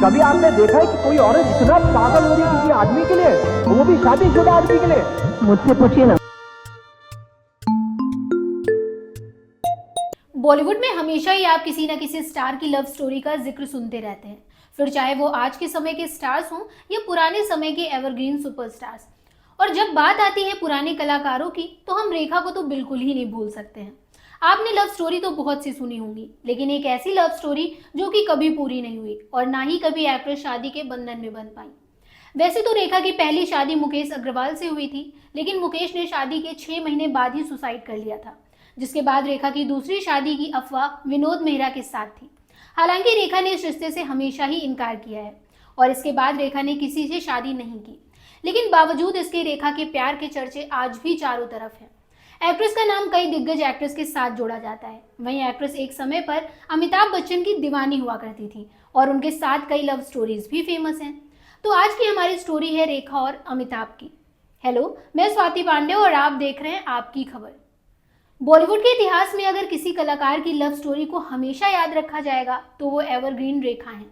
कभी आपने देखा है कि कोई औरत इतना पागल हो रही है किसी आदमी के लिए, वो भी शादीशुदा आदमी के लिए? मुझसे पूछिए ना। बॉलीवुड में हमेशा ही आप किसी न किसी स्टार की लव स्टोरी का जिक्र सुनते रहते हैं, फिर चाहे वो आज के समय के स्टार्स हों या पुराने समय के एवरग्रीन सुपरस्टार्स। और जब बात आती है पुराने कलाकारों की, तो हम रेखा को तो बिल्कुल ही नहीं भूल सकते हैं। आपने लव स्टोरी तो बहुत सी सुनी होंगी, लेकिन एक ऐसी लव स्टोरी जो कि कभी पूरी नहीं हुई और ना ही कभी एक्ट्रेस शादी के बंधन में बंध पाई। वैसे तो रेखा की पहली शादी मुकेश अग्रवाल से हुई थी, लेकिन मुकेश ने शादी के 6 महीने बाद ही सुसाइड कर लिया था, जिसके बाद रेखा की दूसरी शादी की अफवाह विनोद मेहरा के साथ थी। हालांकि रेखा ने इस रिश्ते से हमेशा ही इनकार किया है और इसके बाद रेखा ने किसी से शादी नहीं की, लेकिन बावजूद इसके रेखा के प्यार के चर्चे आज भी चारों तरफ हैं। एक्ट्रेस का नाम कई दिग्गज एक्ट्रेस के साथ जोड़ा जाता है। वहीं एक्ट्रेस एक समय पर अमिताभ बच्चन की दीवानी हुआ करती थी और उनके साथ कई लव स्टोरीज भी फेमस हैं। तो आज की हमारी स्टोरी है रेखा और अमिताभ की। हेलो, मैं स्वाति पांडे और आप देख रहे हैं आपकी खबर। बॉलीवुड के इतिहास में अगर किसी कलाकार की लव स्टोरी को हमेशा याद रखा जाएगा तो वो एवरग्रीन रेखा है।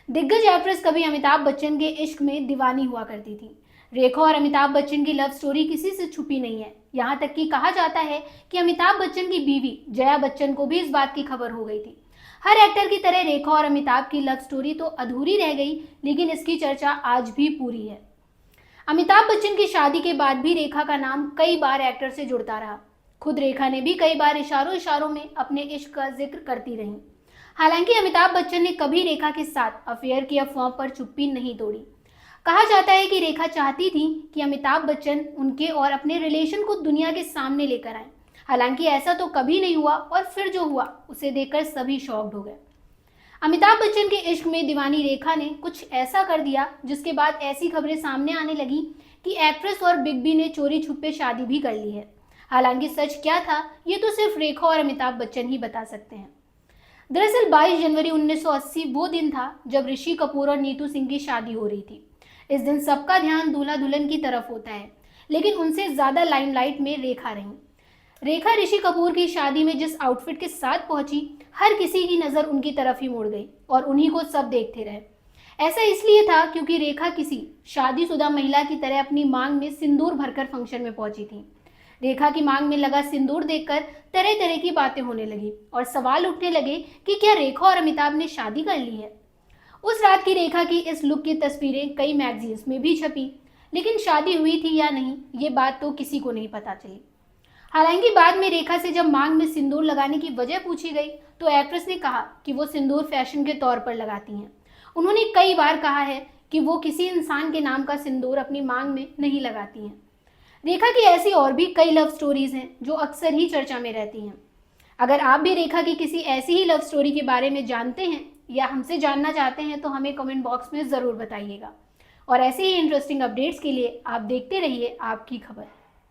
दिग्गज एक्ट्रेस कभी अमिताभ बच्चन के इश्क में दीवानी हुआ करती थी। रेखा और अमिताभ बच्चन की लव स्टोरी किसी से छुपी नहीं है। यहाँ तक कि कहा जाता है कि अमिताभ बच्चन की बीवी जया बच्चन को भी इस बात की खबर हो गई थी। हर एक्टर की तरह रेखा और अमिताभ की लव स्टोरी तो अधूरी रह गई, लेकिन इसकी चर्चा आज भी पूरी है। अमिताभ बच्चन की शादी के बाद भी रेखा का नाम कई बार एक्टर से जुड़ता रहा। खुद रेखा ने भी कई बार इशारों इशारों में अपने इश्क का जिक्र करती रहीं। हालांकि अमिताभ बच्चन ने कभी रेखा के साथ अफेयर की अफवाह पर चुप्पी नहीं तोड़ी। कहा जाता है कि रेखा चाहती थी कि अमिताभ बच्चन उनके और अपने रिलेशन को दुनिया के सामने लेकर आए। हालांकि ऐसा तो कभी नहीं हुआ और फिर जो हुआ उसे देखकर सभी शॉक्ड हो गए। अमिताभ बच्चन के इश्क में दीवानी रेखा ने कुछ ऐसा कर दिया जिसके बाद ऐसी खबरें सामने आने लगी कि एक्ट्रेस और बिग बी ने चोरी छुपे शादी भी कर ली है। हालांकि सच क्या था ये तो सिर्फ रेखा और अमिताभ बच्चन ही बता सकते हैं। दरअसल 22 जनवरी 1980 वो दिन था जब ऋषि कपूर और नीतू सिंह की शादी हो रही थी। इस दिन सबका ध्यान दूल्हा दुल्हन की तरफ होता है, लेकिन उनसे ज्यादा लाइमलाइट में रेखा रही। रेखा ऋषि कपूर की शादी में जिस आउटफिट के साथ पहुंची, हर किसी की नजर उनकी तरफ ही मुड़ गई और उन्हीं को सब देखते रहे। ऐसा इसलिए था क्योंकि रेखा किसी शादीशुदा महिला की तरह अपनी मांग में सिंदूर भरकर फंक्शन में पहुंची थी। रेखा की मांग में लगा सिंदूर देखकर तरह तरह की बातें होने लगी और सवाल उठने लगे कि क्या रेखा और अमिताभ ने शादी कर ली है। उस रात की रेखा की इस लुक की तस्वीरें कई मैगजीन्स में भी छपी, लेकिन शादी हुई थी या नहीं ये बात तो किसी को नहीं पता चली। हालांकि बाद में रेखा से जब मांग में सिंदूर लगाने की वजह पूछी गई तो एक्ट्रेस ने कहा कि वो सिंदूर फैशन के तौर पर लगाती हैं। उन्होंने कई बार कहा है कि वो किसी इंसान के नाम का सिंदूर अपनी मांग में नहीं लगाती हैं। रेखा की ऐसी और भी कई लव स्टोरीज हैं जो अक्सर ही चर्चा में रहती हैं। अगर आप भी रेखा की किसी ऐसी ही लव स्टोरी के बारे में जानते हैं या हमसे जानना चाहते हैं तो हमें कमेंट बॉक्स में ज़रूर बताइएगा। और ऐसे ही इंटरेस्टिंग अपडेट्स के लिए आप देखते रहिए आपकी खबर।